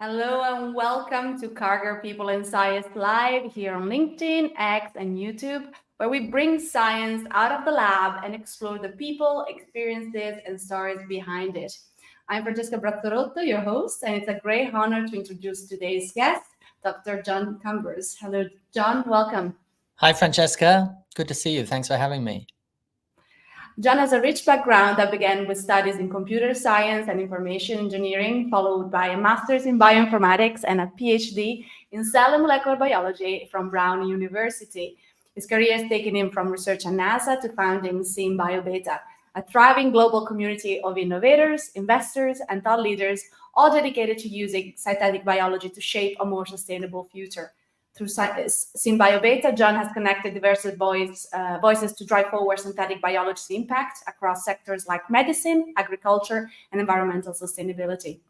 Hello and welcome to Cargo People in Science Live here on LinkedIn, X, and YouTube, where we bring science out of the lab and explore the people, experiences, and stories behind it. I'm Francesca Brazzarotto, your host, and it's a great honor to introduce today's guest, Dr. John Cumbers. Hello, John. Welcome. Hi, Francesca. Good to see you. Thanks for having me. John has a rich background that began with studies in computer science and information engineering, followed by a master's in bioinformatics and a PhD in cell and molecular biology from Brown University. His career has taken him from research at NASA to founding SynBioBeta, a thriving global community of innovators, investors, and thought leaders, all dedicated to using synthetic biology to shape a more sustainable future. Through SynBioBeta, John has connected diverse voices to drive forward synthetic biology's impact across sectors like medicine, agriculture, and environmental sustainability.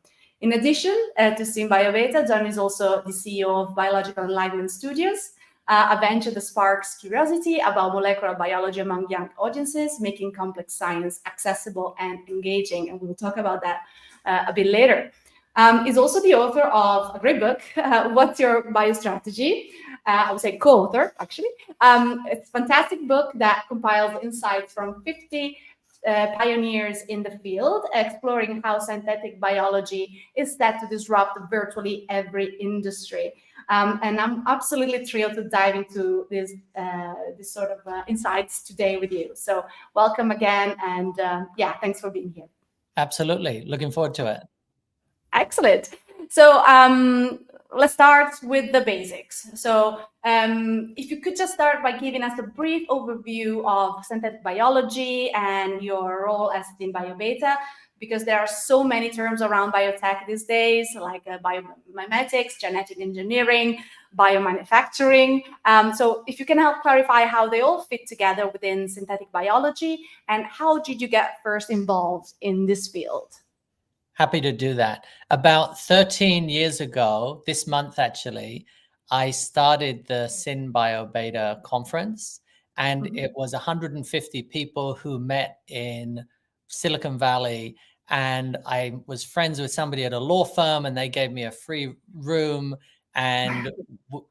In addition to SynBioBeta, John is also the CEO of Biological Enlightenment Studios, a venture that sparks curiosity about molecular biology among young audiences, making complex science accessible and engaging. And we'll talk about that a bit later. Is also the author of a great book, What's Your Biostrategy? I would say co-author, actually. It's a fantastic book that compiles insights from 50 pioneers in the field, exploring how synthetic biology is set to disrupt virtually every industry. And I'm absolutely thrilled to dive into this sort of insights today with you. So welcome again, and thanks for being here. Absolutely. Looking forward to it. Excellent. So let's start with the basics. So if you could just start by giving us a brief overview of synthetic biology and your role as SynBioBeta, because there are so many terms around biotech these days, like biomimetics, genetic engineering, biomanufacturing. So if you can help clarify how they all fit together within synthetic biology, and how did you get first involved in this field? Happy to do that. About 13 years ago, this month actually, I started the SynBioBeta conference, and it was 150 people who met in Silicon Valley. And I was friends with somebody at a law firm, and they gave me a free room. And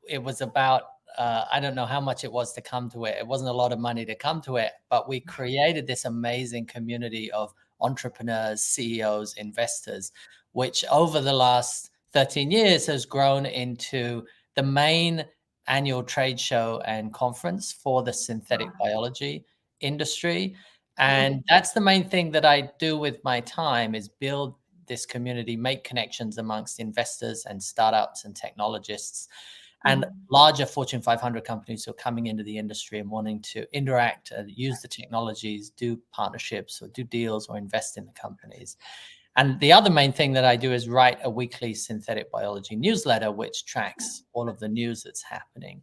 it was about, I don't know how much it was to come to it. It wasn't a lot of money to come to it, but we created this amazing community of entrepreneurs, CEOs, investors, which over the last 13 years has grown into the main annual trade show and conference for the synthetic biology industry. And that's the main thing that I do with my time, is build this community, make connections amongst investors and startups and technologists and larger Fortune 500 companies who are coming into the industry and wanting to interact and use the technologies, do partnerships or do deals or invest in the companies. And the other main thing that I do is write a weekly synthetic biology newsletter, which tracks all of the news that's happening.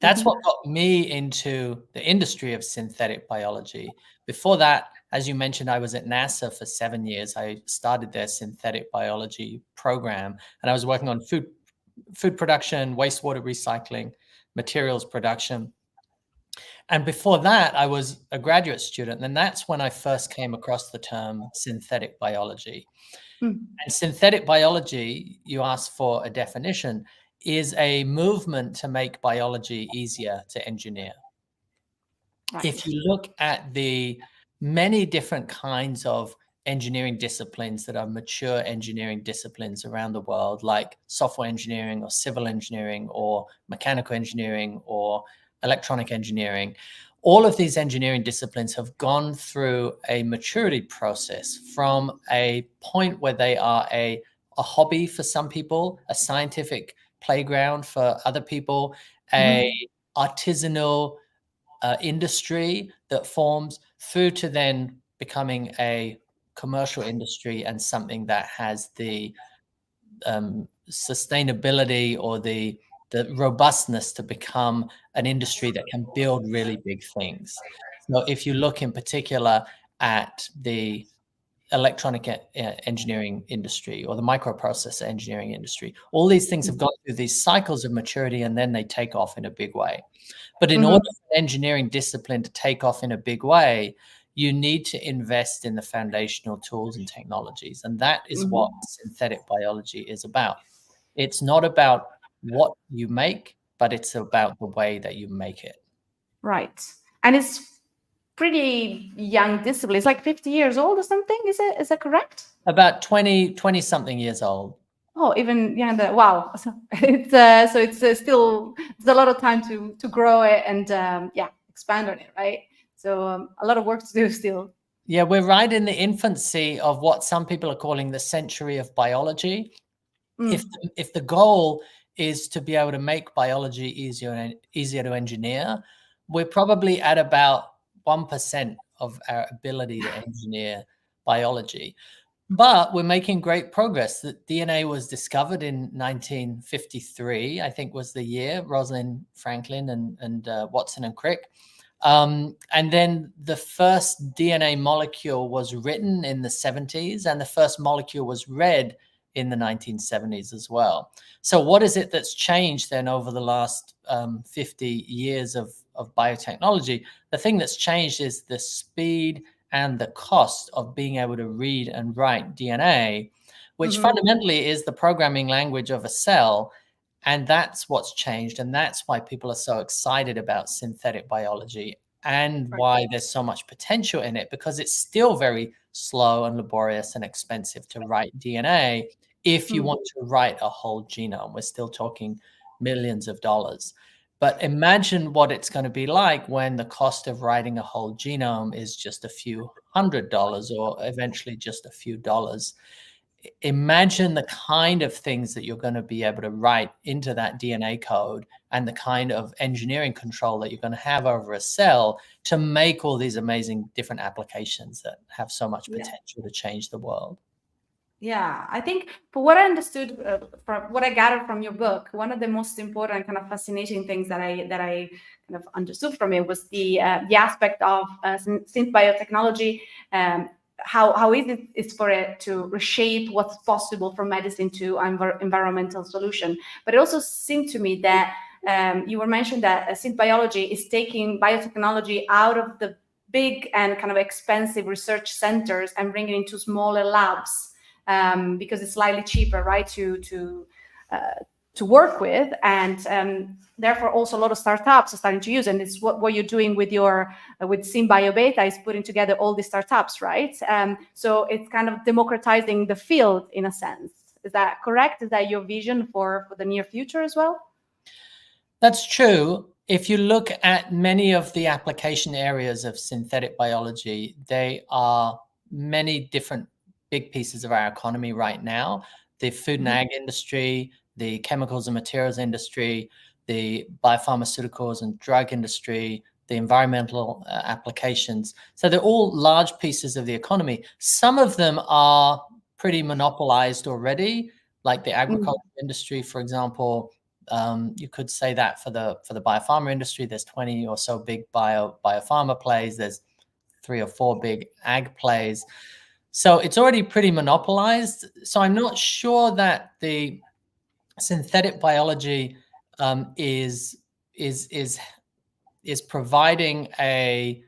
That's what got me into the industry of synthetic biology. Before that, as you mentioned, I was at NASA for 7 years. I started their synthetic biology program, and I was working on food production, wastewater recycling, materials production. And before that, I was a graduate student, and that's when I first came across the term synthetic biology. And synthetic biology, you asked for a definition, is a movement to make biology easier to engineer. Right. If you look at the many different kinds of engineering disciplines that are mature engineering disciplines around the world, like software engineering or civil engineering or mechanical engineering or electronic engineering, all of these engineering disciplines have gone through a maturity process from a point where they are a hobby for some people, a scientific playground for other people, a artisanal industry that forms, through to then becoming a commercial industry and something that has the sustainability or the robustness to become an industry that can build really big things. So if you look in particular at the electronic engineering industry or the microprocessor engineering industry, all these things have gone through these cycles of maturity, and then they take off in a big way. But in order for engineering discipline to take off in a big way, you need to invest in the foundational tools and technologies. And that is what synthetic biology is about. It's not about what you make, but it's about the way that you make it. Right. And it's pretty young discipline. It's like 50 years old or something. Is that correct? About 20 something years old. Oh, even younger. Wow. So it's still there's a lot of time to grow it and expand on it, right? So a lot of work to do still. Yeah, we're right in the infancy of what some people are calling the century of biology. If the goal is to be able to make biology easier to engineer, we're probably at about 1% of our ability to engineer biology. But we're making great progress. The DNA was discovered in 1953, I think was the year, Rosalind Franklin and Watson and Crick. And then the first DNA molecule was written in the 70s, and the first molecule was read in the 1970s as well. So what is it that's changed then over the last 50 years of biotechnology? The thing that's changed is the speed and the cost of being able to read and write DNA, which fundamentally is the programming language of a cell. And that's what's changed. And that's why people are so excited about synthetic biology and why there's so much potential in it, because it's still very slow and laborious and expensive to write DNA. If you want to write a whole genome, we're still talking millions of dollars. But imagine what it's going to be like when the cost of writing a whole genome is just a few $100 or eventually just a few dollars. Imagine the kind of things that you're going to be able to write into that DNA code and the kind of engineering control that you're going to have over a cell to make all these amazing different applications that have so much potential to change the world. Yeah, I think for what I understood, from what I gathered from your book, one of the most important kind of fascinating things that I kind of understood from it was the aspect of synth biotechnology, how easy it is for it to reshape what's possible from medicine to environmental solution. But it also seemed to me that you were mentioned that synth biology is taking biotechnology out of the big and kind of expensive research centers and bringing it into smaller labs. Because it's slightly cheaper, right, to work with, and therefore also a lot of startups are starting to use. And it's what you're doing with your with SynBioBeta is putting together all these startups, right? So it's kind of democratizing the field in a sense. Is that correct? Is that your vision for the near future as well? That's true. If you look at many of the application areas of synthetic biology, they are many different big pieces of our economy right now. The food and ag industry, the chemicals and materials industry, the biopharmaceuticals and drug industry, the environmental applications. So they're all large pieces of the economy. Some of them are pretty monopolized already, like the agriculture industry, for example. You could say that for the biopharma industry, there's 20 or so big biopharma plays. There's 3 or 4 big ag plays. So it's already pretty monopolized. So I'm not sure that the synthetic biology is providing a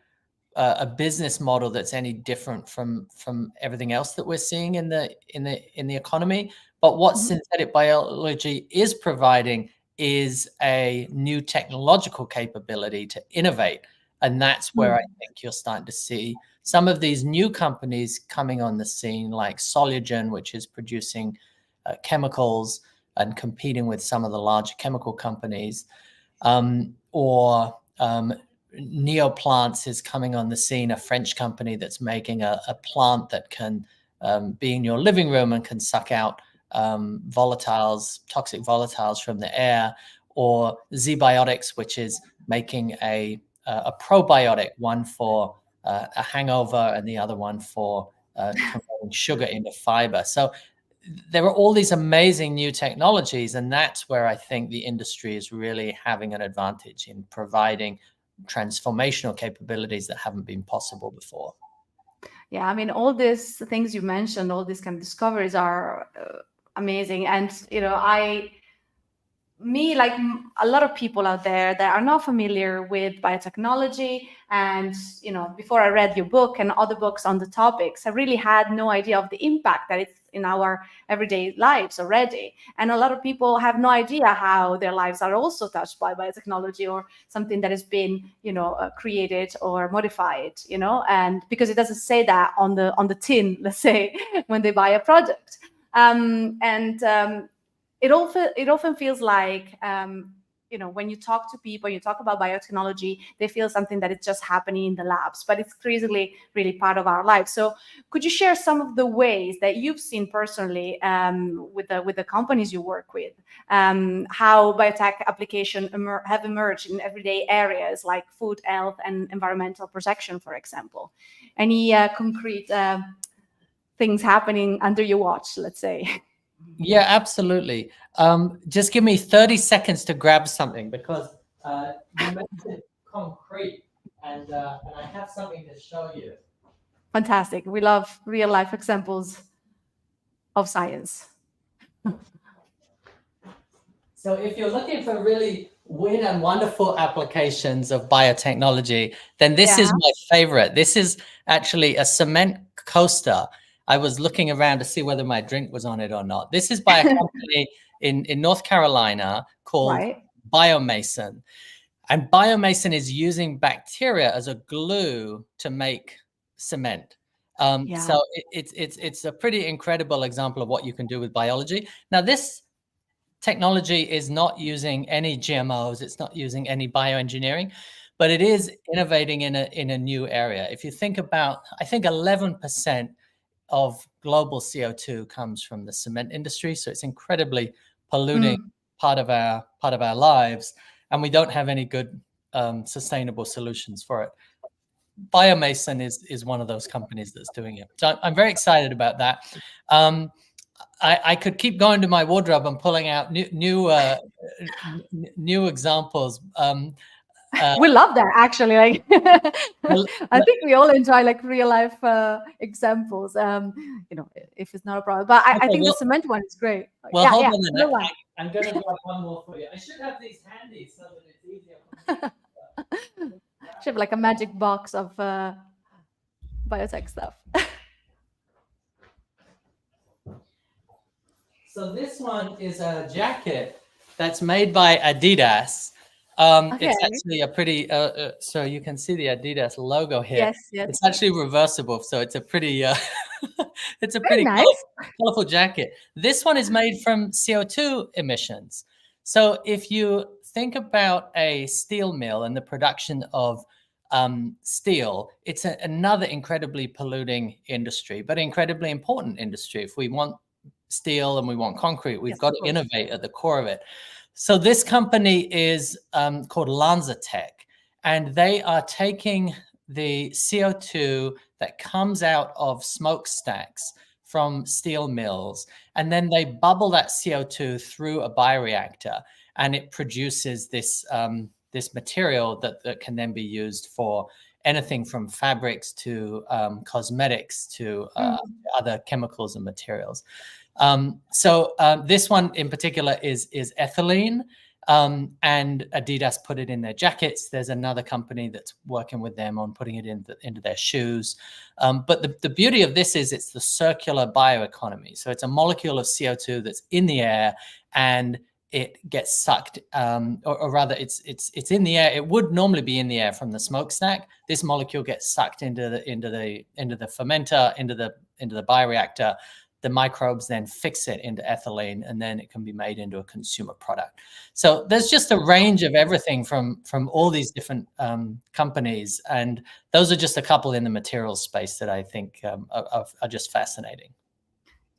business model that's any different from everything else that we're seeing in the economy. But what synthetic biology is providing is a new technological capability to innovate. And that's where I think you're starting to see some of these new companies coming on the scene, like Solugen, which is producing chemicals and competing with some of the larger chemical companies, or Neoplants is coming on the scene, a French company that's making a plant that can be in your living room and can suck out toxic volatiles from the air, or ZBiotics, which is making a probiotic, one for a hangover and the other one for converting sugar into fiber. So there are all these amazing new technologies, and that's where I think the industry is really having an advantage in providing transformational capabilities that haven't been possible before. Yeah, I mean, all these things you mentioned, all these kind of discoveries are amazing. And, me, like a lot of people out there that are not familiar with biotechnology, and before I read your book and other books on the topics, I really had no idea of the impact that it's in our everyday lives already. And a lot of people have no idea how their lives are also touched by biotechnology, or something that has been created or modified, and because it doesn't say that on the tin, let's say, when they buy a product. It often feels like, when you talk to people, you talk about biotechnology, they feel something that is just happening in the labs, but it's increasingly really part of our lives. So could you share some of the ways that you've seen personally, with the companies you work with, how biotech applications have emerged in everyday areas like food, health, and environmental protection, for example? Any concrete things happening under your watch, let's say? Yeah, absolutely. Just give me 30 seconds to grab something, because you mentioned concrete, and I have something to show you. Fantastic. We love real life examples of science. So if you're looking for really weird and wonderful applications of biotechnology, then this is my favorite. This is actually a cement coaster. I was looking around to see whether my drink was on it or not. This is by a company in North Carolina called Biomason. And Biomason is using bacteria as a glue to make cement. So it's a pretty incredible example of what you can do with biology. Now, this technology is not using any GMOs. It's not using any bioengineering, but it is innovating in a new area. If you think about, I think 11% of global CO2 comes from the cement industry. So it's incredibly polluting part of our lives, and we don't have any good sustainable solutions for it. Biomason is one of those companies that's doing it. So I'm very excited about that. I could keep going to my wardrobe and pulling out new examples. We love that, actually. Like, I think we all enjoy like real life examples. If it's not a problem, but I think the cement one is great. Well, hold on a minute. I'm going to grab one more for you. I should have these handy so that it's easier for me. Should have like a magic box of biotech stuff. So this one is a jacket that's made by Adidas. It's actually a pretty, so you can see the Adidas logo here. Yes. It's actually reversible, so it's a pretty, it's a pretty nice, colorful jacket. This one is made from CO2 emissions. So if you think about a steel mill and the production of steel, it's another incredibly polluting industry, but incredibly important industry. If we want steel and we want concrete, we've got to innovate at the core of it. So this company is called LanzaTech, and they are taking the CO2 that comes out of smokestacks from steel mills, and then they bubble that CO2 through a bioreactor, and it produces this this material that can then be used for anything from fabrics to cosmetics to other chemicals and materials. So this one in particular is ethylene, and Adidas put it in their jackets. There's another company that's working with them on putting it into their shoes. But the beauty of this is it's the circular bioeconomy. So it's a molecule of CO2 that's in the air, and it gets sucked, or rather, it's in the air. It would normally be in the air from the smokestack. This molecule gets sucked into the fermenter, into the bioreactor. The microbes then fix it into ethylene, and then it can be made into a consumer product. So there's just a range of everything from all these different companies, and those are just a couple in the materials space that I think are just fascinating.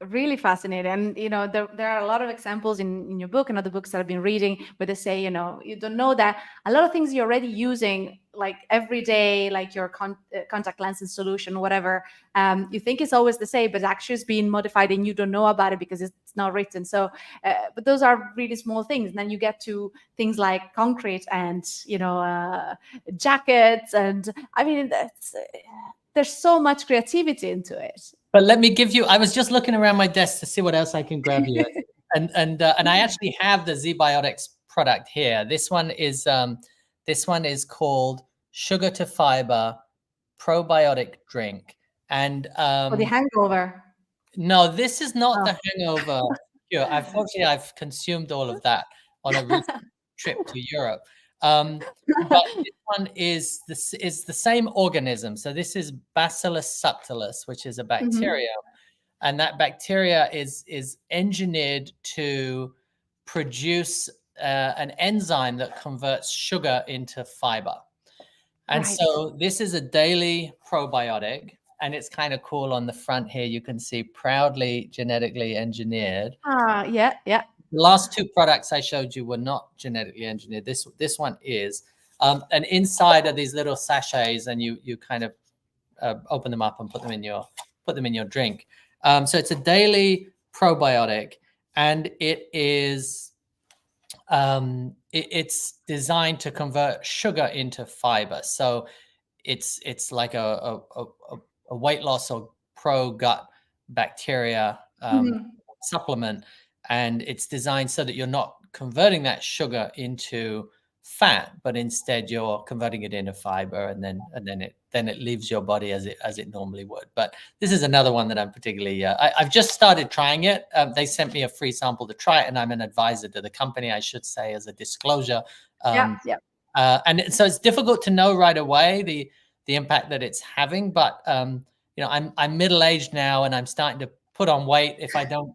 Really fascinating. And there are a lot of examples in your book and other books that I've been reading where they say, you don't know that a lot of things you're already using like every day, like your contact lenses solution, whatever, you think it's always the same, but actually it's being modified and you don't know about it because it's not written. So but those are really small things. And then you get to things like concrete and jackets, and I mean there's so much creativity into it. But let me give you, I was just looking around my desk to see what else I can grab you. and I actually have the ZBiotics product here. This one is called Sugar to Fiber Probiotic Drink. And For the hangover. no, this is not Oh. the hangover cure. Unfortunately, I've consumed all of that on a recent trip to Europe. But this one is the same organism. So this is Bacillus subtilis, which is a bacteria, and that bacteria is engineered to produce an enzyme that converts sugar into fiber. And Right. so this is a daily probiotic, and it's kind of cool. On the front here, you can see proudly genetically engineered. Yeah. The last two products I showed you were not genetically engineered. This one is. And inside are these little sachets, and you kind of open them up and put them in your drink. So it's a daily probiotic, and it's designed to convert sugar into fiber. So it's like a weight loss or pro gut bacteria supplement, and it's designed so that you're not converting that sugar into fat, but instead you're converting it into fiber, and then it leaves your body as it normally would. But this is another one that I'm particularly I've just started trying it. They sent me a free sample to try it, and I'm an advisor to the company, I should say, as a disclosure. Yeah. And so it's difficult to know right away the impact that it's having. But I'm middle-aged now, and I'm starting to put on weight if I don't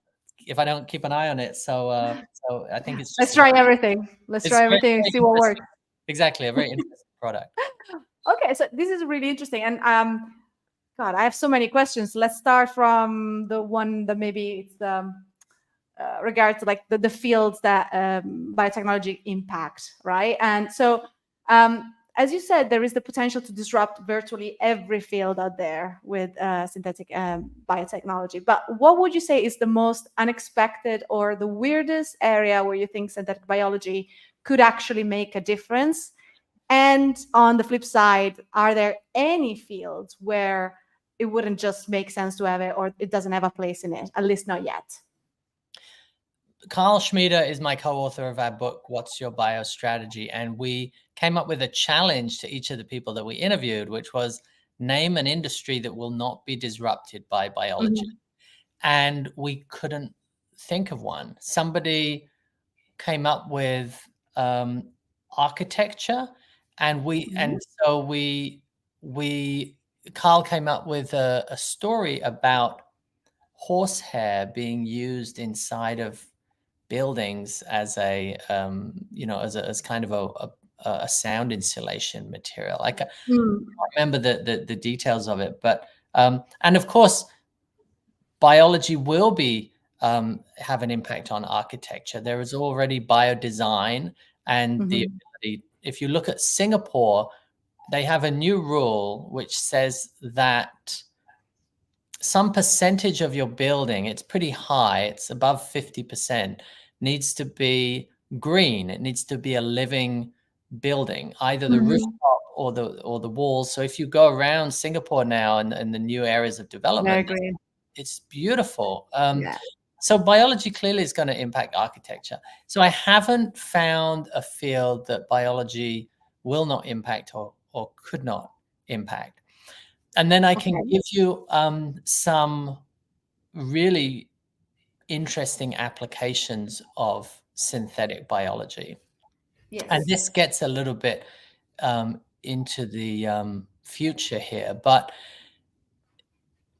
keep an eye on it. So I think it's just Let's try everything. Let's try everything and see what works. Exactly, a very interesting product. Okay, so this is really interesting, and God, I have so many questions. Let's start from the one that maybe it's regards to like the fields that biotechnology impact, right? And so, as you said, there is the potential to disrupt virtually every field out there with synthetic biotechnology. But what would you say is the most unexpected or the weirdest area where you think synthetic biology could actually make a difference? And on the flip side, are there any fields where it wouldn't just make sense to have it, or it doesn't have a place in it, at least not yet? Carl Schmieder is my co-author of our book, What's Your Biostrategy? And we came up with a challenge to each of the people that we interviewed, which was name an industry that will not be disrupted by biology. And we couldn't think of one. Somebody came up with architecture, and Carl came up with a story about horsehair being used inside of buildings as a as kind of a sound insulation material. I can't remember the details of it, but and of course biology will be have an impact on architecture. There is already biodesign and the ability. If you look at Singapore, they have a new rule which says that some percentage of your building, it's pretty high, it's above 50%, needs to be green. It needs to be a living building, either the rooftop or the walls. So if you go around Singapore now and the new areas of development, it's beautiful. So biology clearly is going to impact architecture. So I haven't found a field that biology will not impact or could not impact. And then I can give you some really interesting applications of synthetic biology. Yes. And this gets a little bit into the future here, but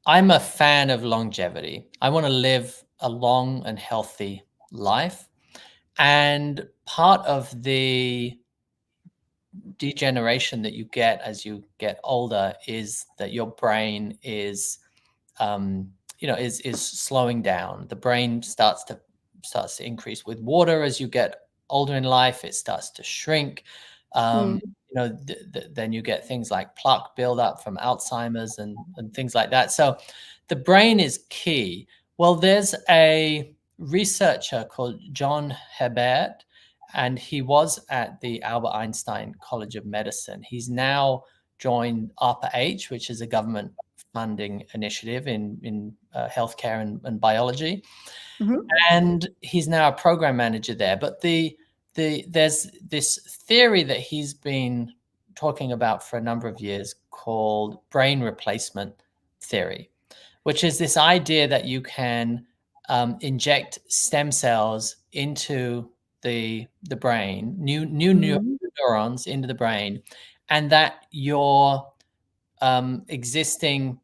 I'm a fan of longevity. I want to live a long and healthy life. And part of the degeneration that you get as you get older is that your brain is slowing down. The brain starts to increase with water as you get older in life. It starts to shrink. Then you get things like plaque buildup from Alzheimer's and things like that. So the brain is key. Well, there's a researcher called John Hebert, and he was at the Albert Einstein College of Medicine. He's now joined ARPA-H, which is a government funding initiative in healthcare and biology. And he's now a program manager there. But there's this theory that he's been talking about for a number of years called brain replacement theory, which is this idea that you can inject stem cells into the brain, new neurons into the brain, and that your existing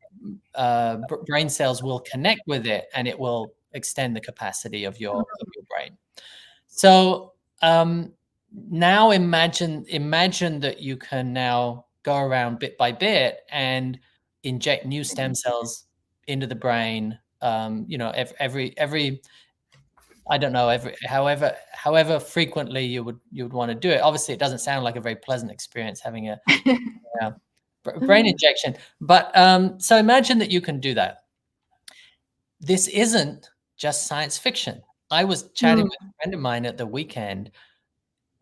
brain cells will connect with it, and it will extend the capacity of your brain. So now imagine that you can now go around bit by bit and inject new stem cells into the brain. Every I don't know, however frequently you would want to do it. Obviously, it doesn't sound like a very pleasant experience having a brain injection, but so imagine that you can do that. This isn't just science fiction. I was chatting with a friend of mine at the weekend,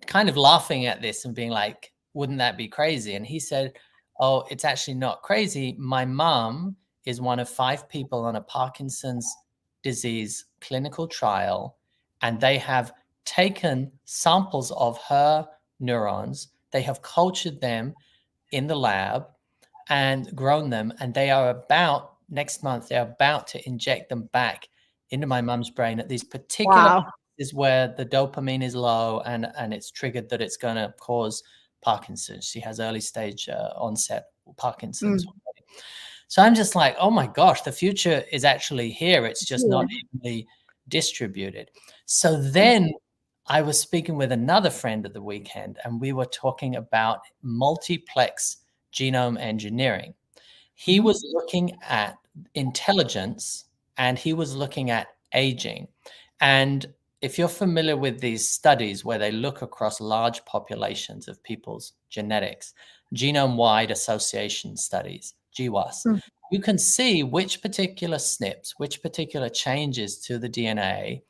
kind of laughing at this and being like, wouldn't that be crazy? And he said, oh, it's actually not crazy. My mom is one of 5 people on a Parkinson's disease clinical trial, and they have taken samples of her neurons. They have cultured them in the lab and grown them, and they are about, next month, they're about to inject them back into my mum's brain at these particular places where the dopamine is low, and it's triggered that it's going to cause Parkinson's. She has early stage onset Parkinson's. So I'm just like, oh my gosh, the future is actually here. It's just not evenly distributed. So then I was speaking with another friend at the weekend, and we were talking about multiplex genome engineering. He was looking at intelligence, and he was looking at aging. And if you're familiar with these studies where they look across large populations of people's genetics, genome-wide association studies, GWAS, you can see which particular SNPs, which particular changes to the DNA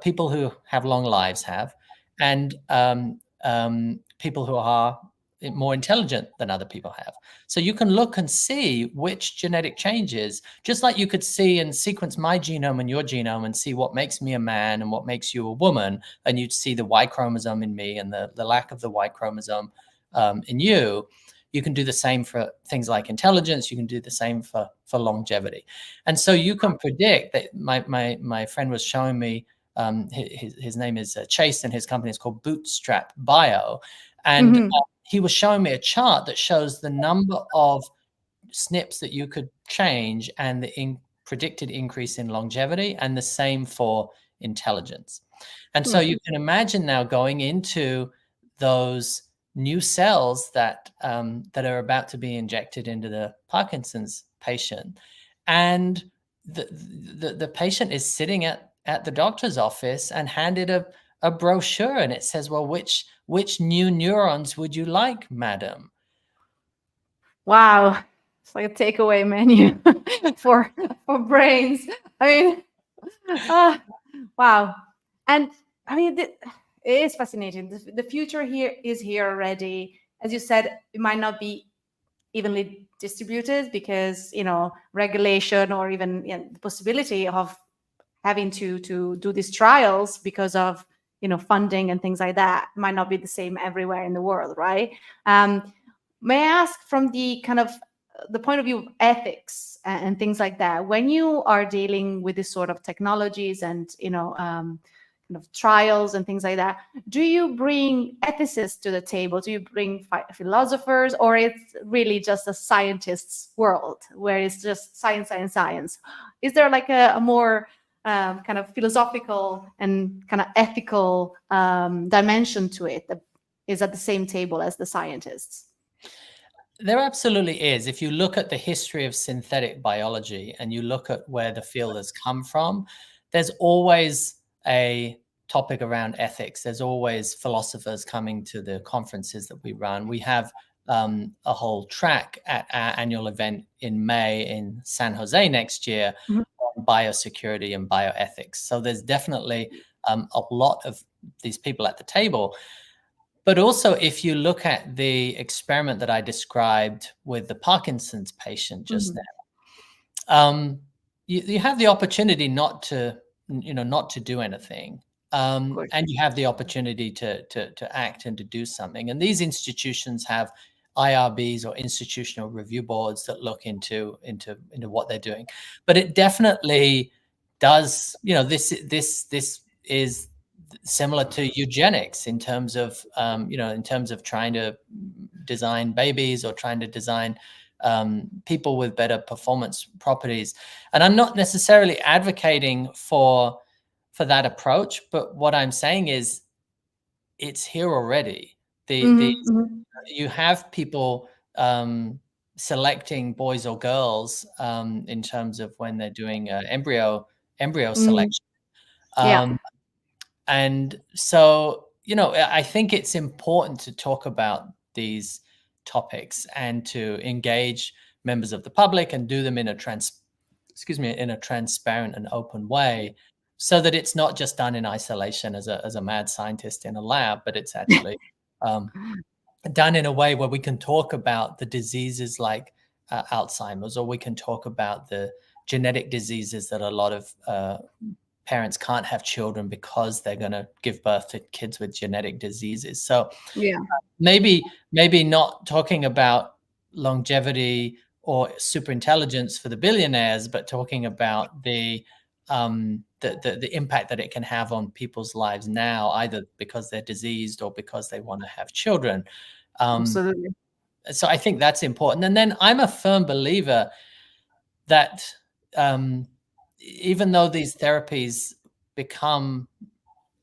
people who have long lives have, and people who are more intelligent than other people have. So you can look and see which genetic changes, just like you could see and sequence my genome and your genome and see what makes me a man and what makes you a woman, and you'd see the Y chromosome in me and the lack of the Y chromosome in you. You can do the same for things like intelligence. You can do the same for longevity. And so you can predict that my friend was showing me, his name is Chase, and his company is called Bootstrap Bio. And he was showing me a chart that shows the number of SNPs that you could change and the predicted increase in longevity, and the same for intelligence. And so you can imagine now going into those new cells that are about to be injected into the Parkinson's patient, and the patient is sitting at the doctor's office and handed a brochure, and it says, well, which new neurons would you like, madam? Wow, it's like a takeaway menu for brains. I mean, wow. And I mean, it is fascinating. The future here is here already. As you said, it might not be evenly distributed because, regulation, or even the possibility of having to do these trials because of, funding and things like that might not be the same everywhere in the world, right? May I ask, from the kind of the point of view of ethics and things like that, when you are dealing with this sort of technologies and, kind of trials and things like that, do you bring ethicists to the table? Do you bring philosophers, or it's really just a scientist's world where it's just science, science, science? Is there like a more kind of philosophical and kind of ethical dimension to it that is at the same table as the scientists? There absolutely is. If you look at the history of synthetic biology and you look at where the field has come from, there's always a topic around ethics. There's always philosophers coming to the conferences that we run. We have a whole track at our annual event in May in San Jose next year on biosecurity and bioethics. So there's definitely a lot of these people at the table. But also, if you look at the experiment that I described with the Parkinson's patient just now, you have the opportunity not to, not to do anything. And you have the opportunity to act and to do something. And these institutions have IRBs, or institutional review boards, that look into what they're doing. But it definitely does, this is similar to eugenics in terms of trying to design babies, or trying to design people with better performance properties. And I'm not necessarily advocating for that approach, but what I'm saying is it's here already. You have people selecting boys or girls in terms of when they're doing embryo selection. And so, I think it's important to talk about these topics and to engage members of the public and do them in a transparent and open way, so that it's not just done in isolation as a mad scientist in a lab, but it's actually done in a way where we can talk about the diseases like Alzheimer's, or we can talk about the genetic diseases that a lot of parents can't have children because they're going to give birth to kids with genetic diseases. So maybe not talking about longevity or super intelligence for the billionaires, but talking about the impact that it can have on people's lives now, either because they're diseased or because they want to have children. Absolutely. So I think that's important. And then I'm a firm believer that even though these therapies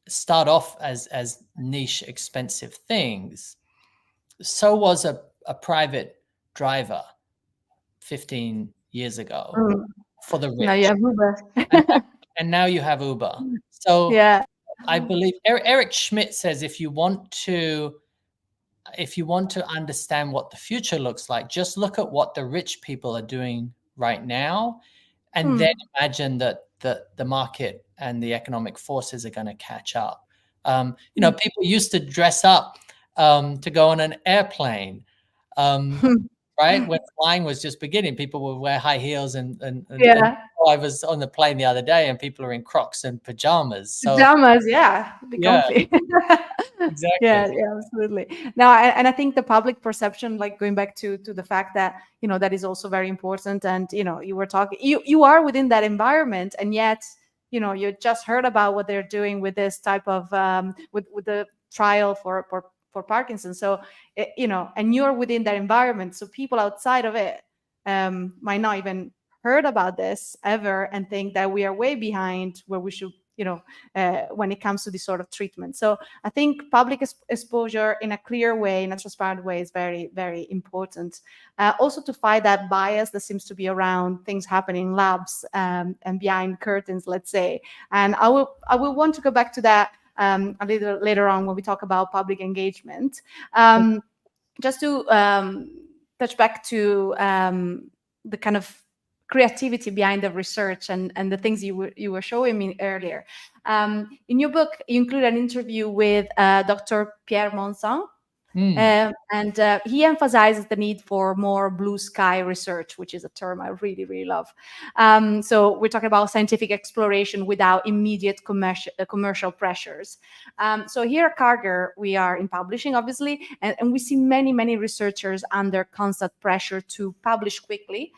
start off as niche, expensive things, so was a private driver 15 years ago for the rich. Now you have Uber. and now you have Uber. So I believe Eric Schmidt says, if you want to understand what the future looks like, just look at what the rich people are doing right now, and then imagine that the market and the economic forces are going to catch up. People used to dress up to go on an airplane, right? When flying was just beginning, people would wear high heels and I was on the plane the other day, and people are in Crocs and pajamas. So, pajamas, be comfy. Exactly. Yeah, absolutely. Now, and I think the public perception, like going back to the fact that that is also very important. And you were talking, you are within that environment, and yet you just heard about what they're doing with this type of with the trial for Parkinson's. So and you're within that environment, so people outside of it might not even heard about this ever and think that we are way behind where we should when it comes to this sort of treatment. So I think public exposure in a clear way, in a transparent way, is very, very important. Also to fight that bias that seems to be around things happening in labs and behind curtains, let's say. And I will want to go back to that a little later on when we talk about public engagement. Just to touch back to the kind of creativity behind the research and the things you were showing me earlier. In your book, you include an interview with Dr. Pierre Monson. And he emphasizes the need for more blue sky research, which is a term I really, really love. So we're talking about scientific exploration without immediate commercial pressures. So here at Carger, we are in publishing, obviously, and we see many, many researchers under constant pressure to publish quickly,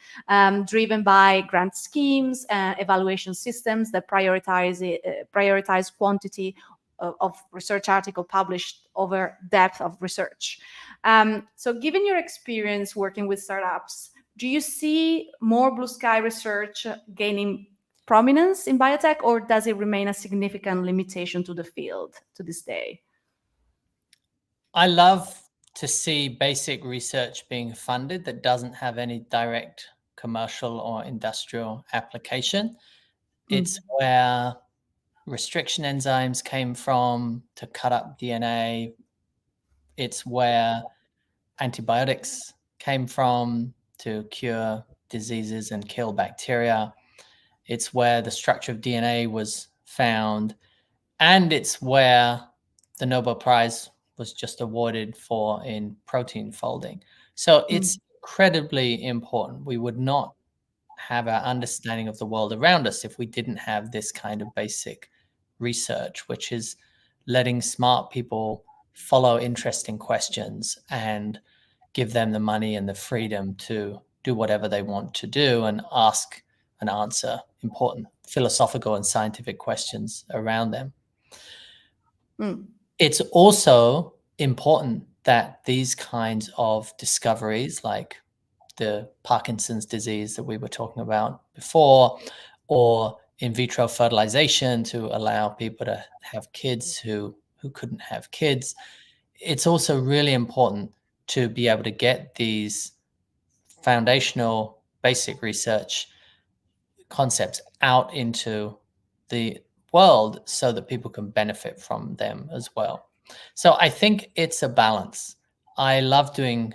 driven by grant schemes, evaluation systems that prioritize quantity of research article published over depth of research. So given your experience working with startups, do you see more blue sky research gaining prominence in biotech, or does it remain a significant limitation to the field to this day? I love to see basic research being funded that doesn't have any direct commercial or industrial application. It's where restriction enzymes came from to cut up DNA. It's where antibiotics came from to cure diseases and kill bacteria. It's where the structure of DNA was found. And it's where the Nobel Prize was just awarded for in protein folding. So it's incredibly important. We would not have our understanding of the world around us if we didn't have this kind of basic research, which is letting smart people follow interesting questions and give them the money and the freedom to do whatever they want to do and ask and answer important philosophical and scientific questions around them. It's also important that these kinds of discoveries, like the Parkinson's disease that we were talking about before, or in vitro fertilization to allow people to have kids who couldn't have kids, it's also really important to be able to get these foundational basic research concepts out into the world so that people can benefit from them as well. So I think it's a balance. I love doing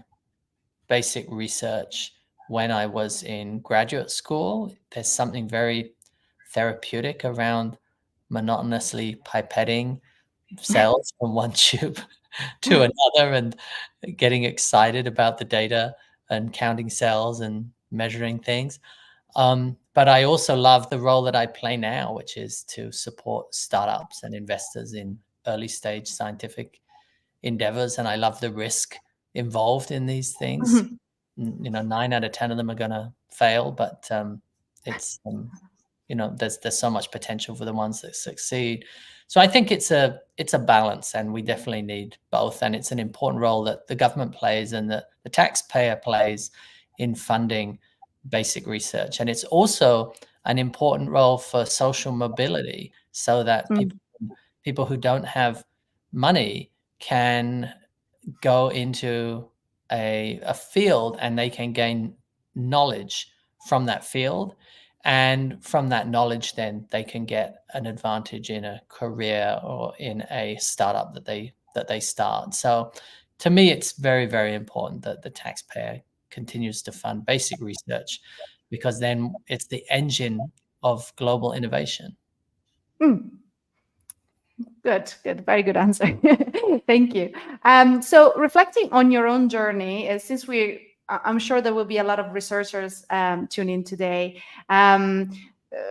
basic research when I was in graduate school. There's something very therapeutic around monotonously pipetting cells from one tube to another and getting excited about the data and counting cells and measuring things. But I also love the role that I play now, which is to support startups and investors in early stage scientific endeavors. And I love the risk involved in these things. 9 out of 10 of them are going to fail, but it's there's so much potential for the ones that succeed. So I think it's a balance, and we definitely need both. And it's an important role that the government plays and that the taxpayer plays in funding basic research. And it's also an important role for social mobility, so that people who don't have money can go into a field and they can gain knowledge from that field. And from that knowledge, then they can get an advantage in a career or in a startup that they start. So to me, it's very, very important that the taxpayer continues to fund basic research, because then it's the engine of global innovation. Good. Very good answer. Thank you. So reflecting on your own journey, since I'm sure there will be a lot of researchers tune in today.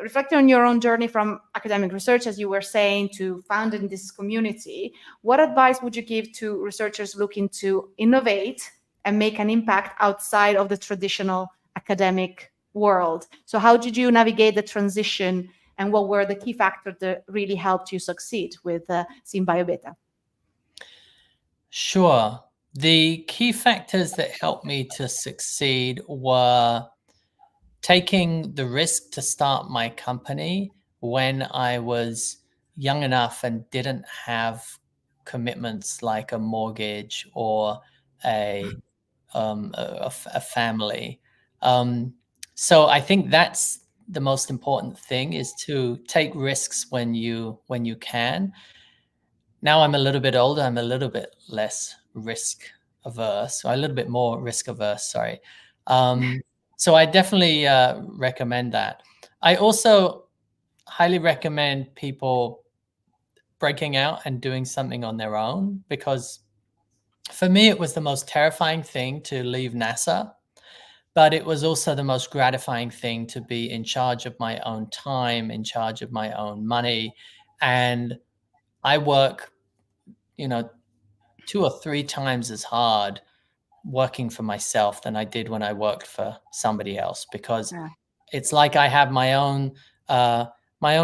Reflecting on your own journey from academic research, as you were saying, to founding this community, what advice would you give to researchers looking to innovate and make an impact outside of the traditional academic world? So how did you navigate the transition, and what were the key factors that really helped you succeed with SynBioBeta? Sure. The key factors that helped me to succeed were taking the risk to start my company when I was young enough and didn't have commitments like a mortgage or a family. So I think that's the most important thing, is to take risks when you can. Now I'm a little bit older, I'm a little bit less risk averse, or a little bit more risk averse, sorry. So I definitely recommend that. I also highly recommend people breaking out and doing something on their own, because for me, it was the most terrifying thing to leave NASA, but it was also the most gratifying thing to be in charge of my own time, in charge of my own money. And I work, 2 or 3 times as hard working for myself than I did when I worked for somebody else, because it's like I have my own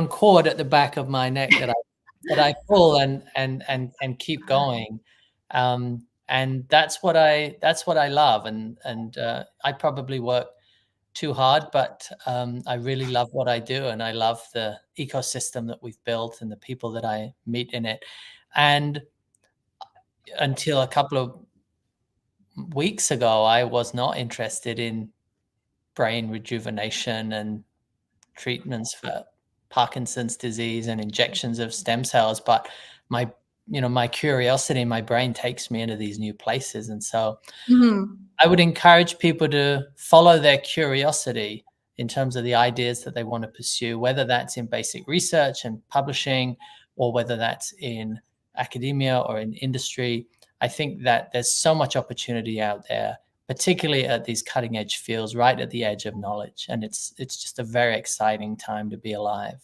cord at the back of my neck that I pull and keep going. And that's what I love. And I probably work too hard, but I really love what I do, and I love the ecosystem that we've built and the people that I meet in it. And until a couple of weeks ago, I was not interested in brain rejuvenation and treatments for Parkinson's disease and injections of stem cells, but my curiosity in my brain takes me into these new places. And so I would encourage people to follow their curiosity in terms of the ideas that they want to pursue, whether that's in basic research and publishing, or whether that's in academia or in industry. I think that there's so much opportunity out there, particularly at these cutting edge fields, right at the edge of knowledge. And it's just a very exciting time to be alive.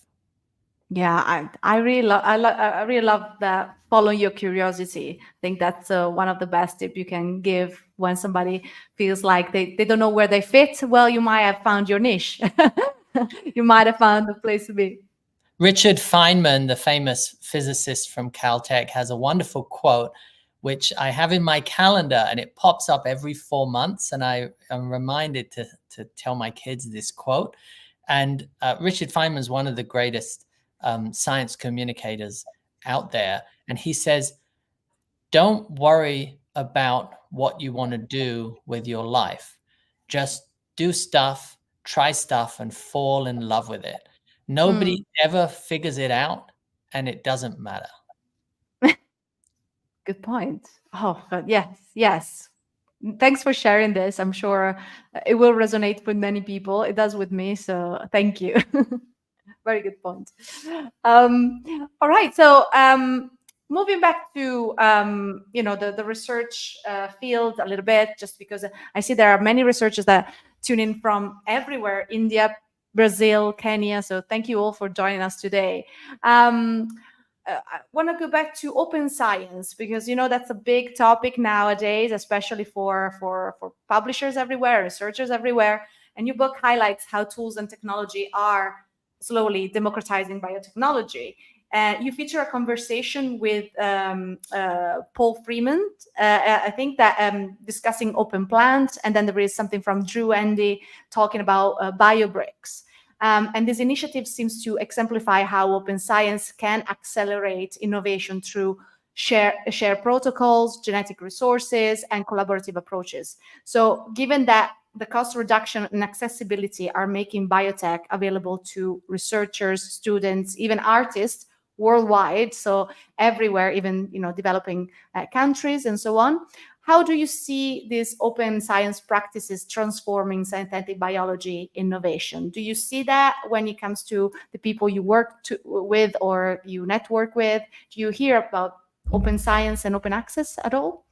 Yeah, I really love that, following your curiosity. I think that's one of the best tips you can give when somebody feels like they don't know where they fit. Well, you might have found your niche. You might have found the place to be. Richard Feynman, the famous physicist from Caltech, has a wonderful quote, which I have in my calendar, and it pops up every 4 months. And I am reminded to tell my kids this quote. And Richard Feynman is one of the greatest science communicators out there. And he says, don't worry about what you want to do with your life. Just do stuff, try stuff, and fall in love with it. Nobody ever figures it out, and it doesn't matter. Good point. Oh, yes, yes. Thanks for sharing this. I'm sure it will resonate with many people. It does with me. So thank you. Very good point. All right. So moving back to the research field a little bit, just because I see there are many researchers that tune in from everywhere: India, Brazil, Kenya. So thank you all for joining us today. I want to go back to open science, because that's a big topic nowadays, especially for publishers everywhere, researchers everywhere. And your book highlights how tools and technology are slowly democratizing biotechnology. You feature a conversation with Paul Freeman, I think, that discussing open plants, and then there is something from Drew Endy talking about biobricks. And this initiative seems to exemplify how open science can accelerate innovation through share protocols, genetic resources, and collaborative approaches. So given that the cost reduction and accessibility are making biotech available to researchers, students, even artists worldwide, so everywhere, even developing countries and so on. How do you see these open science practices transforming synthetic biology innovation? Do you see that when it comes to the people you work with or you network with? Do you hear about open science and open access at all?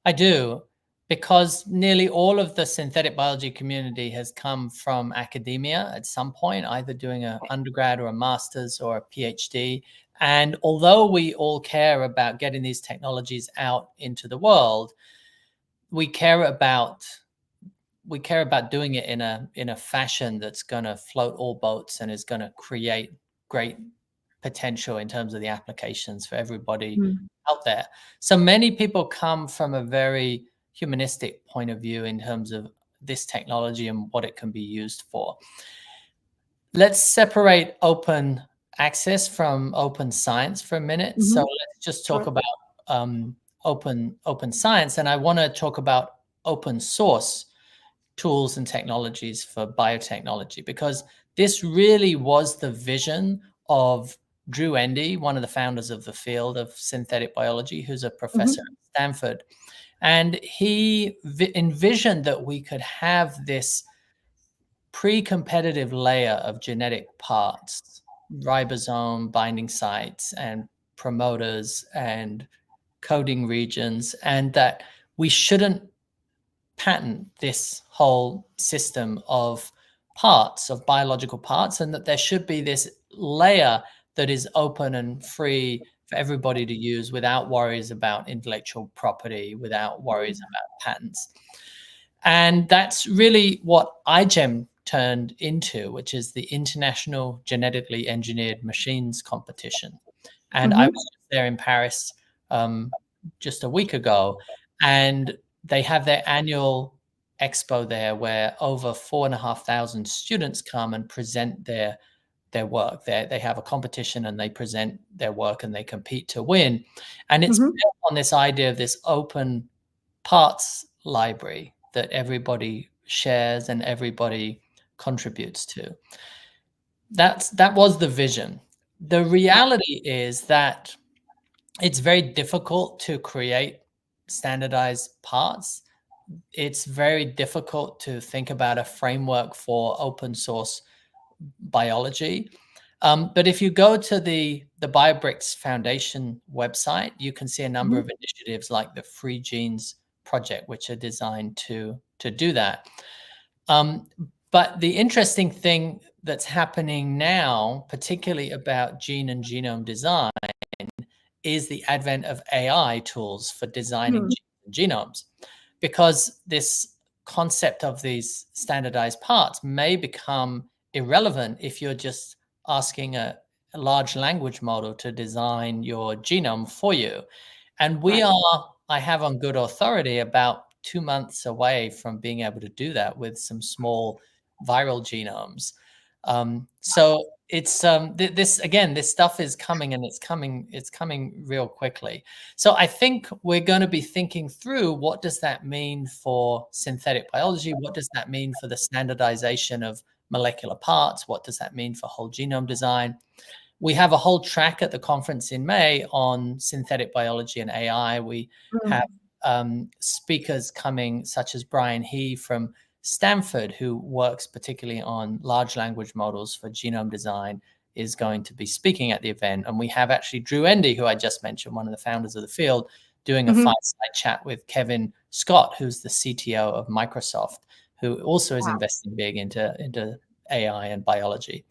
I do, because nearly all of the synthetic biology community has come from academia at some point, either doing an undergrad or a master's or a PhD. And although we all care about getting these technologies out into the world, we care about doing it in a fashion that's going to float all boats and is going to create great potential in terms of the applications for everybody out there. So many people come from a very humanistic point of view in terms of this technology and what it can be used for. Let's separate open access from open science for a minute. So let's just talk about open science. And I want to talk about open source tools and technologies for biotechnology, because this really was the vision of Drew Endy, one of the founders of the field of synthetic biology, who's a professor at Stanford. And he envisioned that we could have this pre-competitive layer of genetic parts, ribosome binding sites and promoters and coding regions, and that we shouldn't patent this whole system of parts, of biological parts, and that there should be this layer that is open and free for everybody to use without worries about intellectual property, without worries about patents. And that's really what iGEM turned into, which is the International Genetically Engineered Machines Competition. And I was there in Paris just a week ago, and they have their annual expo there where over 4,500 students come and present their work. They have a competition and they present their work and they compete to win. And it's built on this idea of this open parts library that everybody shares and everybody contributes to. That was the vision. The reality is that it's very difficult to create standardized parts. It's very difficult to think about a framework for open source biology. But if you go to the BioBricks Foundation website, you can see a number Mhm. of initiatives like the Free Genes Project, which are designed to do that. But the interesting thing that's happening now, particularly about gene and genome design, is the advent of AI tools for designing Mhm. genes and genomes, because this concept of these standardized parts may become irrelevant if you're just asking a large language model to design your genome for you. And we Right. are, I have on good authority, about 2 months away from being able to do that with some small viral genomes. So it's this again, this stuff is coming, and it's coming real quickly. So I think we're going to be thinking through, what does that mean for synthetic biology? What does that mean for the standardization of molecular parts? What does that mean for whole genome design? We have a whole track at the conference in May on synthetic biology and AI. We have Mm. speakers coming, such as Brian He from Stanford, who works particularly on large language models for genome design, is going to be speaking at the event. And we have actually Drew Endy, who I just mentioned, one of the founders of the field, doing a Mhm. fireside chat with Kevin Scott, who's the CTO of Microsoft, who also is Wow. investing big into AI and biology.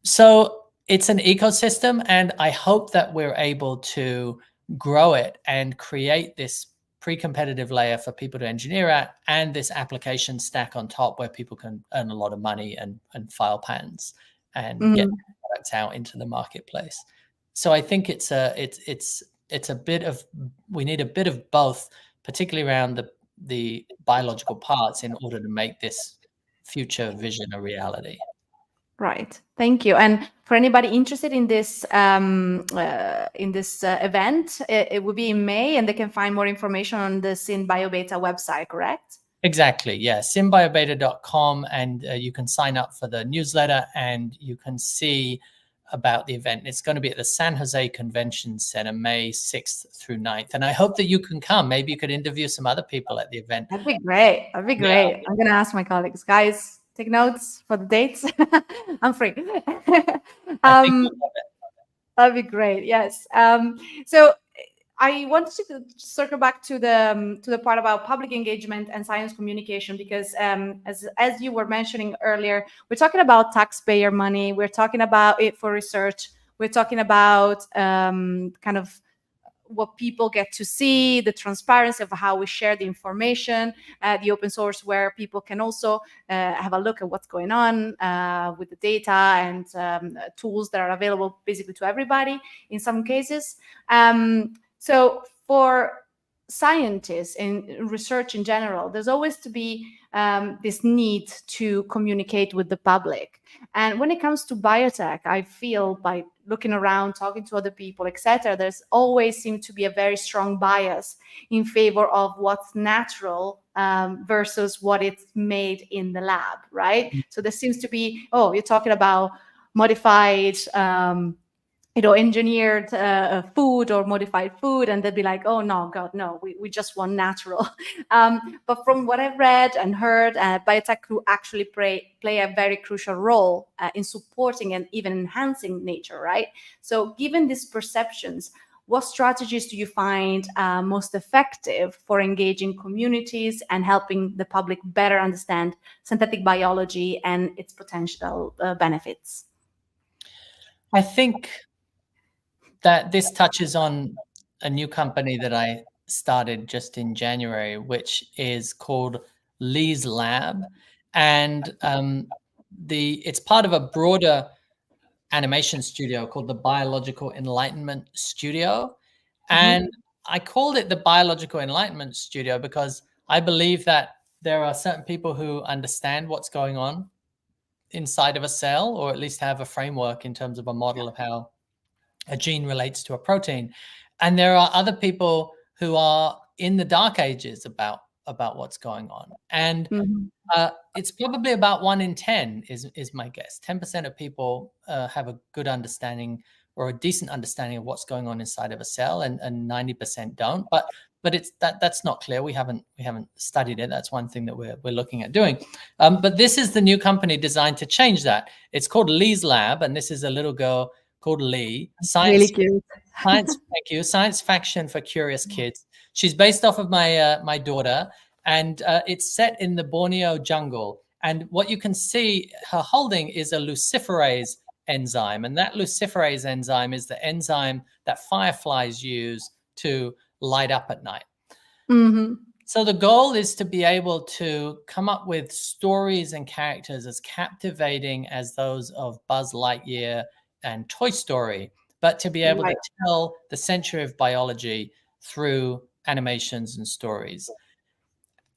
So it's an ecosystem, and I hope that we're able to grow it and create this pre-competitive layer for people to engineer at, and this application stack on top where people can earn a lot of money and file patents and get Mhm. products out into the marketplace. So I think it's a bit of, we need a bit of both, particularly around the biological parts, in order to make this future vision a reality. Right. Thank you. And for anybody interested in this event, it will be in May, and they can find more information on the SynBioBeta website. Correct? Exactly. Yeah. SynBioBeta.com, and you can sign up for the newsletter, and you can see about the event. It's going to be at the San Jose Convention Center, May 6th through 9th. And I hope that you can come. Maybe you could interview some other people at the event. That'd be great. That'd be Yeah. great. I'm gonna ask my colleagues, guys, take notes for the dates. I'm free. I think um, that'd be great. Yes. So I wanted to circle back to the part about public engagement and science communication, because as you were mentioning earlier, we're talking about taxpayer money. We're talking about it for research. We're talking about kind of what people get to see, the transparency of how we share the information, the open source, where people can also have a look at what's going on with the data, and tools that are available basically to everybody in some cases. So for scientists and research in general, there's always to be this need to communicate with the public. And when it comes to biotech, I feel, by looking around, talking to other people, etc., there's always seemed to be a very strong bias in favor of what's natural versus what it's made in the lab, right? So there seems to be, oh, you're talking about modified engineered food or modified food, and they'd be like, oh no, God, no, we just want natural. But from what I've read and heard, biotech could actually play a very crucial role in supporting and even enhancing nature, right? So given these perceptions, what strategies do you find most effective for engaging communities and helping the public better understand synthetic biology and its potential benefits? I think that this touches on a new company that I started just in January, which is called Lee's Lab. And it's part of a broader animation studio called the Biological Enlightenment Studio. And Mhm. I called it the Biological Enlightenment Studio because I believe that there are certain people who understand what's going on inside of a cell, or at least have a framework in terms of a model of how a gene relates to a protein. And there are other people who are in the dark ages about what's going on. And Mhm. it's probably about 1 in 10 is my guess. 10% of people have a good understanding or a decent understanding of what's going on inside of a cell, and 90% don't. But it's that's not clear. We haven't studied it. That's one thing that we're looking at doing. But this is the new company designed to change that. It's called Lee's Lab, and this is a little girl called Lee. Really cute. Science, thank you. Science faction for curious kids. She's based off of my my daughter, and it's set in the Borneo jungle. And what you can see her holding is a luciferase enzyme, and that luciferase enzyme is the enzyme that fireflies use to light up at night. Mm-hmm. So the goal is to be able to come up with stories and characters as captivating as those of Buzz Lightyear and Toy Story, but to be able to tell the century of biology through animations and stories,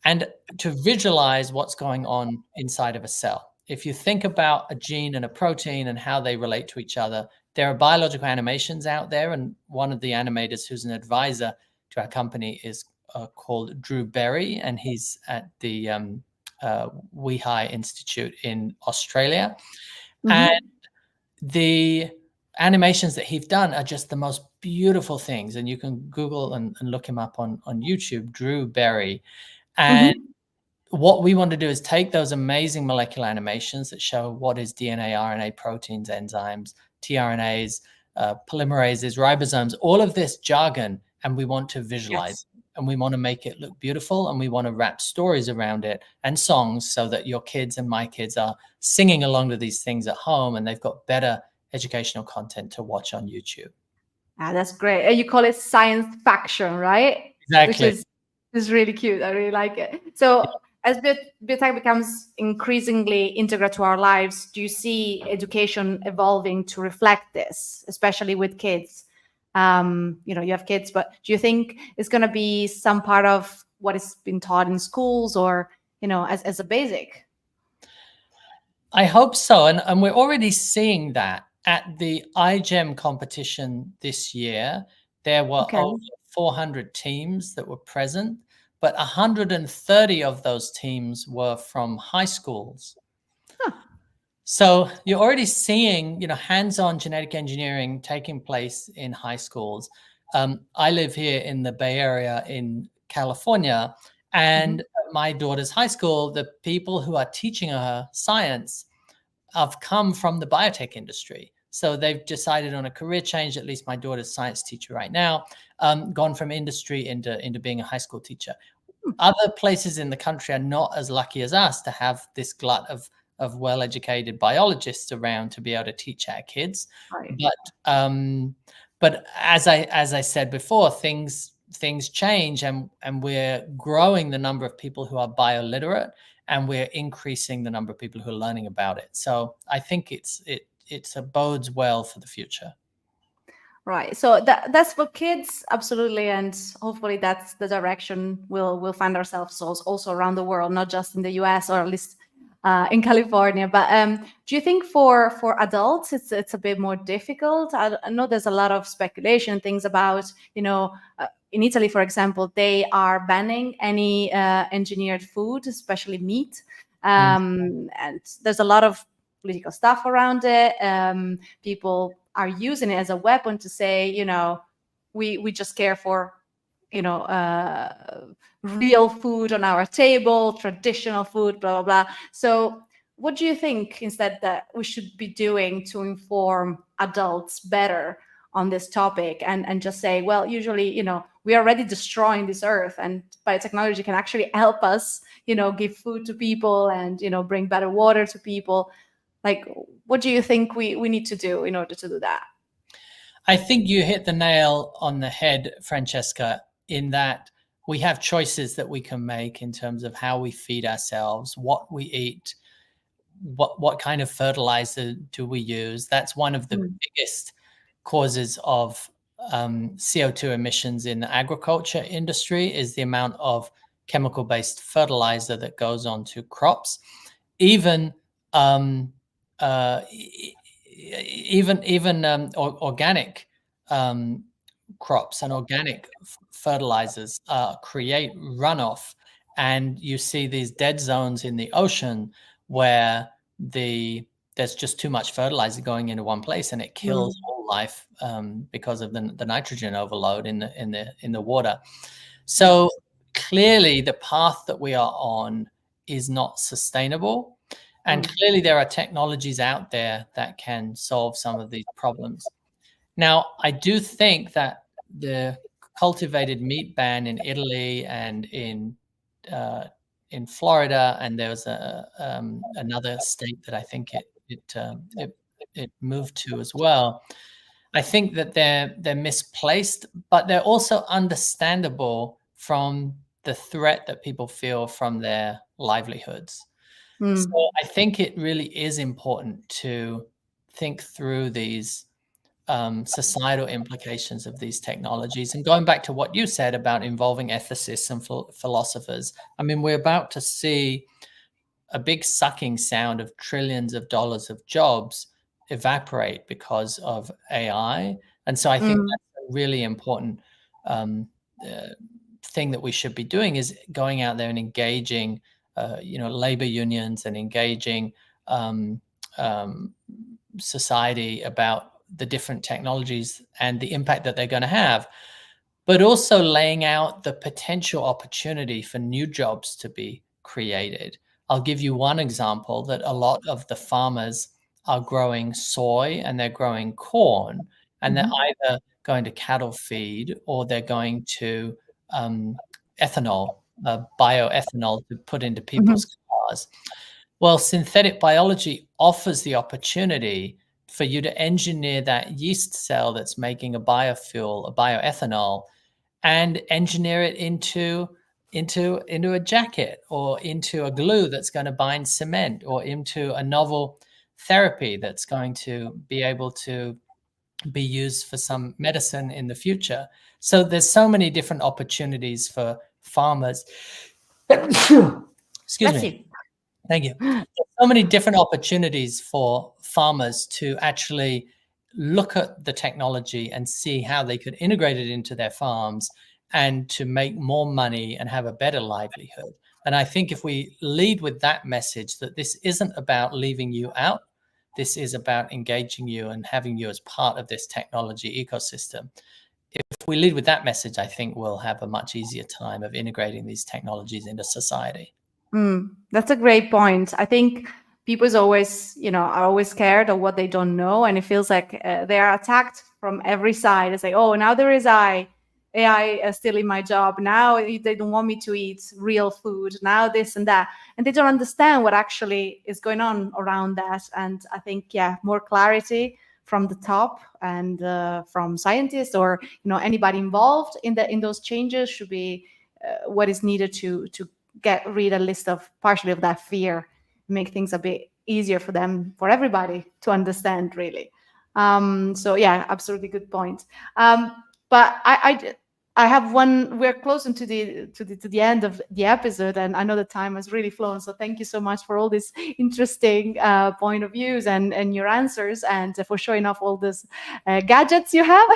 and to visualize what's going on inside of a cell. If you think about a gene and a protein and how they relate to each other, there are biological animations out there. And one of the animators who's an advisor to our company is called Drew Berry, and he's at the Weihai Institute in Australia. Mm-hmm. And the animations that he's done are just the most beautiful things. And you can Google and look him up on YouTube, Drew Berry. And what we want to do is take those amazing molecular animations that show what is DNA, RNA, proteins, enzymes, tRNAs, polymerases, ribosomes, all of this jargon, and we want to visualize it, and we want to make it look beautiful, and we want to wrap stories around it and songs so that your kids and my kids are singing along to these things at home, and they've got better educational content to watch on YouTube. Ah, that's great. And you call it science faction, right? Exactly. Which is really cute. I really like it. So as biotech becomes increasingly integral to our lives, do you see education evolving to reflect this, especially with kids? You have kids, but do you think it's going to be some part of what is being taught in schools, or, as a basic? I hope so. And we're already seeing that at the iGEM competition this year. There were over 400 teams that were present, but 130 of those teams were from high schools. Huh. So you're already seeing, hands-on genetic engineering taking place in high schools. I live here in the Bay Area in California, and at my daughter's high school, the people who are teaching her science have come from the biotech industry. So they've decided on a career change, at least my daughter's science teacher right now, gone from industry into being a high school teacher. Other places in the country are not as lucky as us to have this glut of well-educated biologists around to be able to teach our kids. Right. But as I said before, things change, and we're growing the number of people who are bioliterate, and we're increasing the number of people who are learning about it. So I think it bodes well for the future. Right. So that's for kids, absolutely, and hopefully that's the direction we'll find ourselves also around the world, not just in the US, or at least in California. But do you think for adults it's a bit more difficult? I know there's a lot of speculation, things about, in Italy, for example, they are banning any engineered food, especially meat. And there's a lot of political stuff around it. People are using it as a weapon to say, we just care for, real food on our table, traditional food, blah, blah, blah. So what do you think instead that we should be doing to inform adults better on this topic, and just say, well, usually, we are already destroying this earth, and biotechnology can actually help us, give food to people and, bring better water to people. Like, what do you think we need to do in order to do that? I think you hit the nail on the head, Francesca, in that we have choices that we can make in terms of how we feed ourselves, what we eat, what kind of fertilizer do we use. That's one of the biggest causes of CO2 emissions in the agriculture industry, is the amount of chemical-based fertilizer that goes onto crops. Even organic crops and organic fertilizers create runoff, and you see these dead zones in the ocean where there's just too much fertilizer going into one place, and it kills all life because of the nitrogen overload in the water. So clearly, the path that we are on is not sustainable, and clearly there are technologies out there that can solve some of these problems. Now, I do think that the cultivated meat ban in Italy and in Florida, and there was another state that I think it moved to as well. I think that they're misplaced, but they're also understandable from the threat that people feel from their livelihoods. So I think it really is important to think through these societal implications of these technologies. And going back to what you said about involving ethicists and philosophers, I mean, we're about to see a big sucking sound of trillions of dollars of jobs evaporate because of AI. And so I think that's a really important thing that we should be doing, is going out there and engaging, labor unions and engaging society about the different technologies and the impact that they're going to have, but also laying out the potential opportunity for new jobs to be created. I'll give you one example, that a lot of the farmers are growing soy and they're growing corn, and they're either going to cattle feed or they're going to ethanol, bioethanol to put into people's cars. Well, synthetic biology offers the opportunity for you to engineer that yeast cell that's making a biofuel, a bioethanol, and engineer it into a jacket, or into a glue that's going to bind cement, or into a novel therapy that's going to be able to be used for some medicine in the future. So there's so many different opportunities for farmers. Excuse me. Thank you. There's so many different opportunities for farmers to actually look at the technology and see how they could integrate it into their farms and to make more money and have a better livelihood. And I think if we lead with that message, that this isn't about leaving you out, this is about engaging you and having you as part of this technology ecosystem. If we lead with that message, I think we'll have a much easier time of integrating these technologies into society. That's a great point. I think people are always scared of what they don't know, and it feels like they are attacked from every side. They say, "Oh, now there is AI stealing my job. Now they don't want me to eat real food. Now this and that," and they don't understand what actually is going on around that. And I think, more clarity from the top and from scientists or anybody involved in those changes should be what is needed to get rid a list of partially of that fear, make things a bit easier for them, for everybody to understand, really. So yeah, absolutely good point. But I have one. We're close to the end of the episode, and I know the time has really flown. So thank you so much for all these interesting point of views and your answers, and for showing off all these gadgets you have,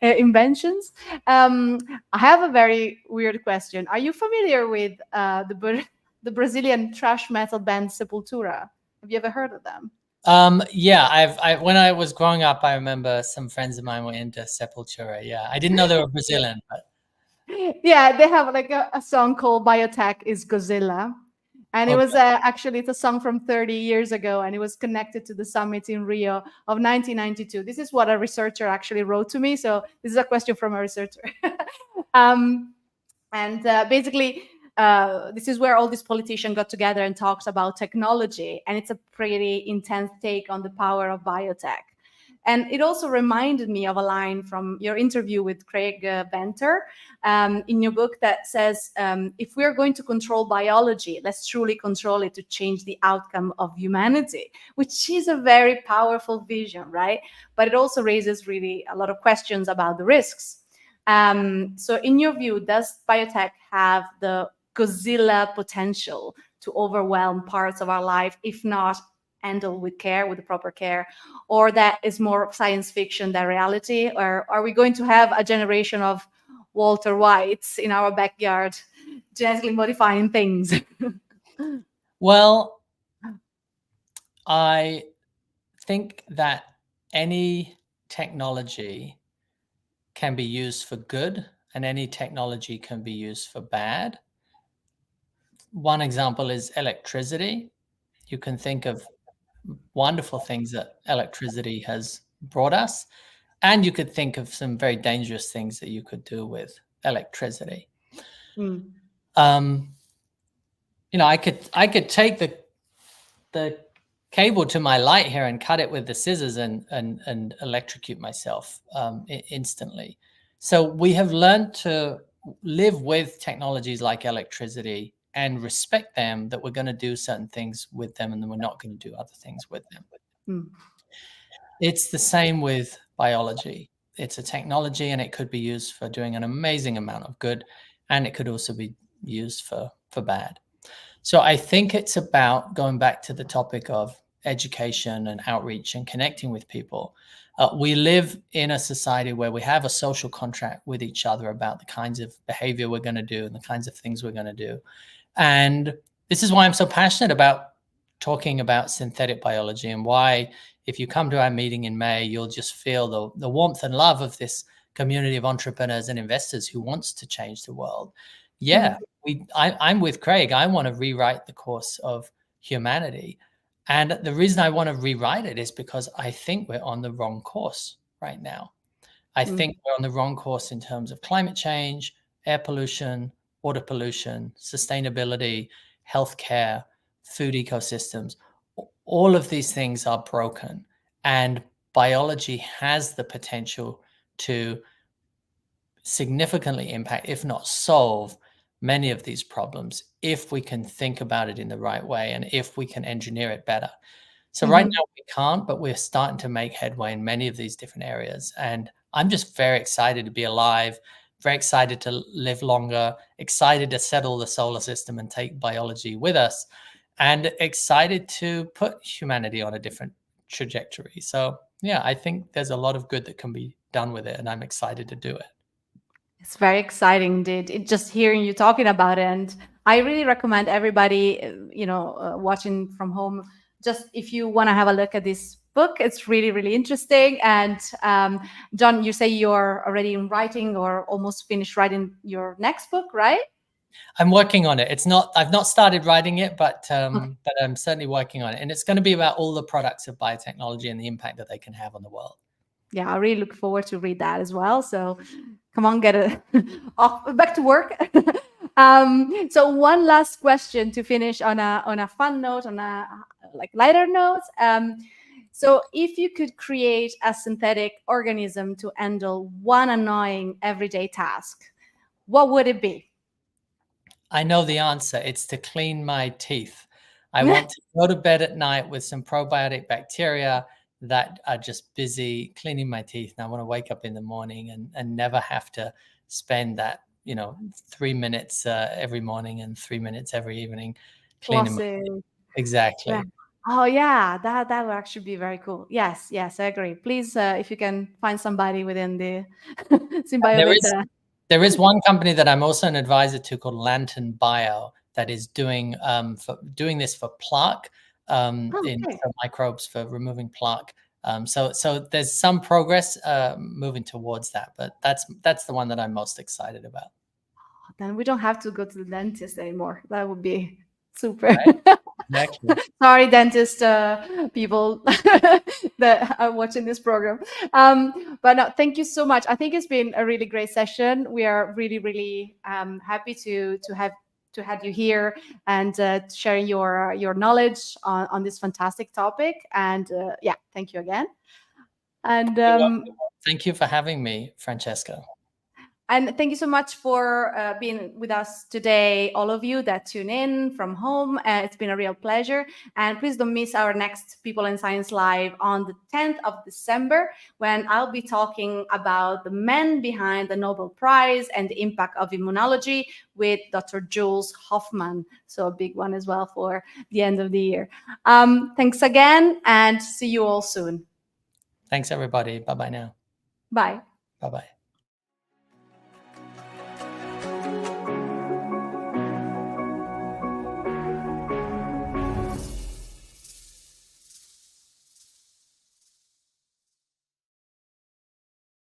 inventions. I have a very weird question. Are you familiar with the Brazilian thrash metal band Sepultura? Have you ever heard of them? Yeah, when I was growing up, I remember some friends of mine were into Sepultura. Yeah, I didn't know they were Brazilian, but yeah, they have like a song called Biotech is Godzilla. And it was actually, it's a song from 30 years ago, and it was connected to the summit in Rio of 1992. This is what a researcher actually wrote to me. So this is a question from a researcher. Basically, this is where all these politicians got together and talked about technology. And it's a pretty intense take on the power of biotech. And it also reminded me of a line from your interview with Craig Venter in your book that says, if we are going to control biology, let's truly control it to change the outcome of humanity, which is a very powerful vision, right? But it also raises really a lot of questions about the risks. So in your view, does biotech have the Godzilla potential to overwhelm parts of our life, if not handle with care, with the proper care, or that is more science fiction than reality? Or are we going to have a generation of Walter Whites in our backyard genetically modifying things? Well, I think that any technology can be used for good and any technology can be used for bad. One example is electricity. You can think of wonderful things that electricity has brought us, and you could think of some very dangerous things that you could do with electricity. You know, I could take the cable to my light here and cut it with the scissors and electrocute myself instantly. So we have learned to live with technologies like electricity and respect them, that we're going to do certain things with them and then we're not going to do other things with them. It's the same with biology. It's a technology and it could be used for doing an amazing amount of good, and it could also be used for bad. So I think it's about going back to the topic of education and outreach and connecting with people. We live in a society where we have a social contract with each other about the kinds of behavior we're going to do and the kinds of things we're going to do. And this is why I'm so passionate about talking about synthetic biology, and why, if you come to our meeting in May, you'll just feel the warmth and love of this community of entrepreneurs and investors who wants to change the world. Yeah, I'm with Craig. I want to rewrite the course of humanity. And the reason I want to rewrite it is because I think we're on the wrong course right now. I think we're on the wrong course in terms of climate change, air pollution, water pollution, sustainability, healthcare, food ecosystems. All of these things are broken, and biology has the potential to significantly impact, if not solve, many of these problems if we can think about it in the right way and if we can engineer it better. So right now we can't, but we're starting to make headway in many of these different areas. And I'm just very excited to be alive, very excited to live longer, excited to settle the solar system and take biology with us, and excited to put humanity on a different trajectory. So yeah, I think there's a lot of good that can be done with it, and I'm excited to do it. It's very exciting, indeed. Just hearing you talking about it, and I really recommend everybody, watching from home. Just if you want to have a look at this book, it's really, really interesting. And John, you say you're already in writing or almost finished writing your next book, right? I'm working on it. I've not started writing it, but I'm certainly working on it. And it's going to be about all the products of biotechnology and the impact that they can have on the world. Yeah, I really look forward to read that as well. So come on, get it back to work. So one last question to finish on a fun note, on a lighter note. So if you could create a synthetic organism to handle one annoying everyday task, what would it be? I know the answer. It's to clean my teeth. I want to go to bed at night with some probiotic bacteria that are just busy cleaning my teeth. And I want to wake up in the morning and never have to spend that, 3 minutes every morning and 3 minutes every evening cleaning my teeth. Exactly. Yeah. Oh yeah, that would actually be very cool. Yes, I agree. Please, if you can find somebody within the SynBioBeta. There is one company that I'm also an advisor to called Lantern Bio that is doing this for plaque, in microbes for removing plaque. So there's some progress moving towards that, but that's the one that I'm most excited about. Then we don't have to go to the dentist anymore. That would be super. Right? Exactly. Sorry, dentist people that are watching this program. But no, thank you so much. I think it's been a really great session. We are really, really happy to have you here and sharing your knowledge on this fantastic topic. And yeah, thank you again. And thank you for having me, Francesca. And thank you so much for being with us today, all of you that tune in from home. It's been a real pleasure. And please don't miss our next People and Science Live on the 10th of December, when I'll be talking about the men behind the Nobel Prize and the impact of immunology with Dr. Jules Hoffman. So a big one as well for the end of the year. Thanks again, and see you all soon. Thanks, everybody. Bye-bye now. Bye. Bye-bye.